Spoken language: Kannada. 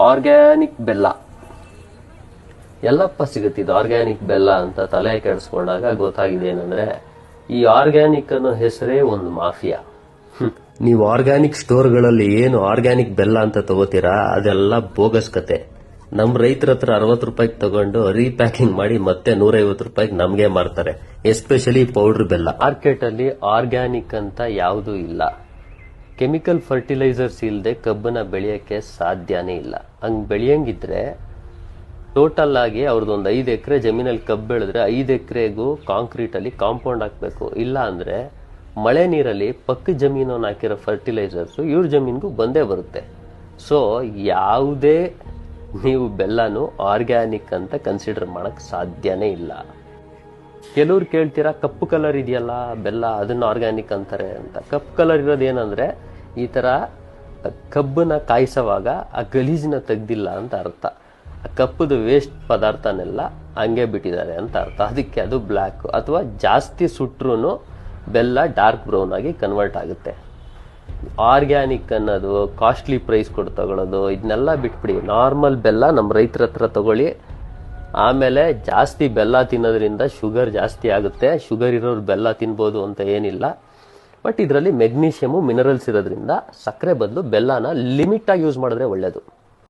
ಆರ್ಗ್ಯಾನಿಕ್ ಬೆಲ್ಲ ಎಲ್ಲಪ್ಪ ಸಿಗುತ್ತಿದ್ದು ಆರ್ಗ್ಯಾನಿಕ್ ಬೆಲ್ಲ ಅಂತ ತಲೆ ಕೆಡಿಸ್ಕೊಂಡಾಗ ಗೊತ್ತಾಗಿದೆ ಏನಂದ್ರೆ ಈ ಆರ್ಗ್ಯಾನಿಕ್ ಅನ್ನೋ ಹೆಸರೇ ಒಂದು ಮಾಫಿಯಾ. ನೀವು ಆರ್ಗ್ಯಾನಿಕ್ ಸ್ಟೋರ್ಗಳಲ್ಲಿ ಏನು ಆರ್ಗ್ಯಾನಿಕ್ ಬೆಲ್ಲ ಅಂತ ತಗೋತೀರಾ ಅದೆಲ್ಲ ಬೋಗಸ್ ಕತೆ. ನಮ್ ರೈತರ ಹತ್ರ 60 ರೂಪಾಯಿಗೆ ತಗೊಂಡು ರೀಪ್ಯಾಕಿಂಗ್ ಮಾಡಿ ಮತ್ತೆ 150 ರೂಪಾಯಿಗೆ ನಮ್ಗೆ ಮಾರ್ತಾರೆ. ಎಸ್ಪೆಷಲಿ ಪೌಡರ್ ಬೆಲ್ಲ. ಮಾರ್ಕೆಟ್ ಅಲ್ಲಿ ಆರ್ಗ್ಯಾನಿಕ್ ಅಂತ ಯಾವುದೂ ಇಲ್ಲ. ಕೆಮಿಕಲ್ ಫರ್ಟಿಲೈಸರ್ಸ್ ಇಲ್ಲದೆ ಕಬ್ಬನ್ನ ಬೆಳೆಯಕ್ಕೆ ಸಾಧ್ಯನೇ ಇಲ್ಲ. ಹಂಗ್ ಬೆಳೆಯಂಗಿದ್ರೆ ಟೋಟಲ್ ಆಗಿ ಅವ್ರದ್ದೊಂದು 5 ಎಕರೆ ಜಮೀನಲ್ಲಿ ಕಬ್ಬು ಬೆಳೆದ್ರೆ 5 ಎಕರೆಗೂ ಕಾಂಕ್ರೀಟ್ ಅಲ್ಲಿ ಕಾಂಪೌಂಡ್ ಹಾಕ್ಬೇಕು. ಇಲ್ಲ ಅಂದ್ರೆ ಮಳೆ ನೀರಲ್ಲಿ ಪಕ್ಕ ಜಮೀನನ್ನು ಹಾಕಿರೋ ಫರ್ಟಿಲೈಸರ್ಸ್ ಇವ್ರ ಜಮೀನ್ಗೂ ಬಂದೇ ಬರುತ್ತೆ. ಸೊ ಯಾವುದೇ ನೀವು ಬೆಲ್ಲನು ಆರ್ಗ್ಯಾನಿಕ್ ಅಂತ ಕನ್ಸಿಡರ್ ಮಾಡಕ್ ಸಾಧ್ಯನೇ ಇಲ್ಲ. ಕೆಲವ್ರು ಕೇಳ್ತೀರಾ ಕಪ್ಪು ಕಲರ್ ಇದೆಯಲ್ಲ ಬೆಲ್ಲ ಅದನ್ನ ಆರ್ಗ್ಯಾನಿಕ್ ಅಂತಾರೆ ಅಂತ. ಕಪ್ಪು ಕಲರ್ ಇರೋದೇನಂದ್ರೆ ಈ ತರ ಕಬ್ಬನ್ನ ಕಾಯಿಸುವಾಗ ಆ ಗಲೀಜನ್ನ ತೆಗ್ದಿಲ್ಲ ಅಂತ ಅರ್ಥ. ಆ ಕಪ್ಪದ ವೇಸ್ಟ್ ಪದಾರ್ಥನೆಲ್ಲ ಹಂಗೆ ಬಿಟ್ಟಿದ್ದಾರೆ ಅಂತ ಅರ್ಥ. ಅದಕ್ಕೆ ಅದು ಬ್ಲ್ಯಾಕ್. ಅಥವಾ ಜಾಸ್ತಿ ಸುಟ್ರು ಬೆಲ್ಲ ಡಾರ್ಕ್ ಬ್ರೌನ್ ಆಗಿ ಕನ್ವರ್ಟ್ ಆಗುತ್ತೆ. ಆರ್ಗ್ಯಾನಿಕ್ ಅನ್ನೋದು ಕಾಸ್ಟ್ಲಿ ಪ್ರೈಸ್ ಕೊಟ್ಟು ತಗೊಳ್ಳೋದು ಇದನ್ನೆಲ್ಲ ಬಿಟ್ಬಿಡಿ. ನಾರ್ಮಲ್ ಬೆಲ್ಲ ನಮ್ಮ ರೈತರ ಹತ್ರ ತಗೊಳ್ಳಿ. ಆಮೇಲೆ ಜಾಸ್ತಿ ಬೆಲ್ಲ ತಿನ್ನೋದ್ರಿಂದ ಶುಗರ್ ಜಾಸ್ತಿ ಆಗುತ್ತೆ. ಶುಗರ್ ಇರೋರು ಬೆಲ್ಲ ತಿನ್ಬೋದು ಅಂತ ಏನಿಲ್ಲ. ಬಟ್ ಇದರಲ್ಲಿ ಮೆಗ್ನೀಷಿಯಮು ಮಿನರಲ್ಸ್ ಇರೋದ್ರಿಂದ ಸಕ್ಕರೆ ಬದಲು ಬೆಲ್ಲನ ಲಿಮಿಟ್ ಆಗಿ ಯೂಸ್ ಮಾಡಿದ್ರೆ ಒಳ್ಳೇದು.